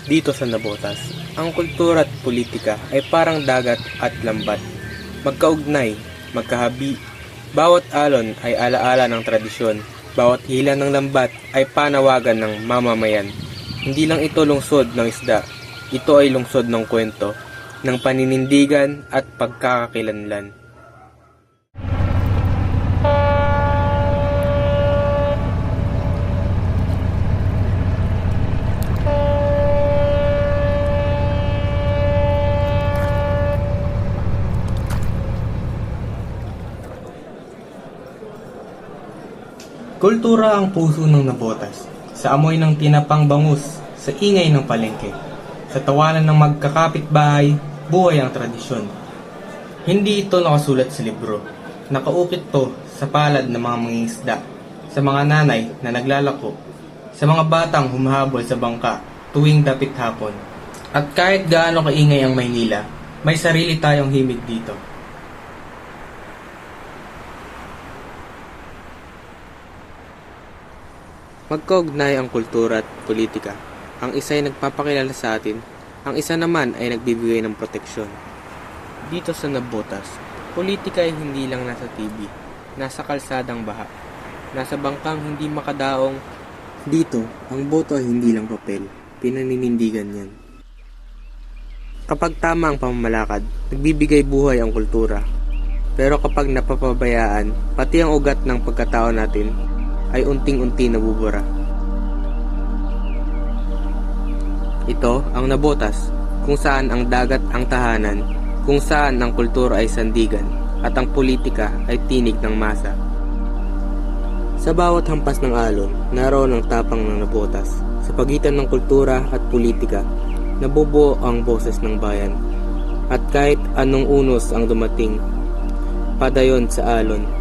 Dito sa Nabotas, ang kultura at politika ay parang dagat at lambat. Magkaugnay, magkahabi. Bawat alon ay alaala ng tradisyon. Bawat hila ng lambat ay panawagan ng mamamayan. Hindi lang ito lungsod ng isda. Ito ay lungsod ng kwento, ng paninindigan at pagkakakilanlan. Kultura ang puso ng Nabotas, sa amoy ng tinapang bangus, sa ingay ng palengke, sa tawanan ng magkakapitbahay, buhay ang tradisyon. Hindi ito nakasulat sa libro, nakaukit to sa palad ng mga mangingisda, sa mga nanay na naglalako, sa mga batang humahabol sa bangka tuwing dapit hapon. At kahit gaano kaingay ang Maynila, may sarili tayong himig dito. Magkaugnay ang kultura at politika. Ang isa ay nagpapakilala sa atin, ang isa naman ay nagbibigay ng proteksyon. Dito sa Nabotas, politika ay hindi lang nasa TV, nasa kalsadang baha, nasa bangkang hindi makadaong. Dito, ang boto ay hindi lang papel, pinaninindigan yan. Kapag tama ang pamamalakad, nagbibigay buhay ang kultura. Pero kapag napapabayaan, pati ang ugat ng pagkatao natin ay unting-unti nabubura. Ito ang Nabotas, kung saan ang dagat ang tahanan, kung saan ang kultura ay sandigan, at ang politika ay tinig ng masa. Sa bawat hampas ng alon, naroon ang tapang ng Nabotas. Sa pagitan ng kultura at politika, nabubuo ang boses ng bayan. At kahit anong unos ang dumating, padayon sa alon,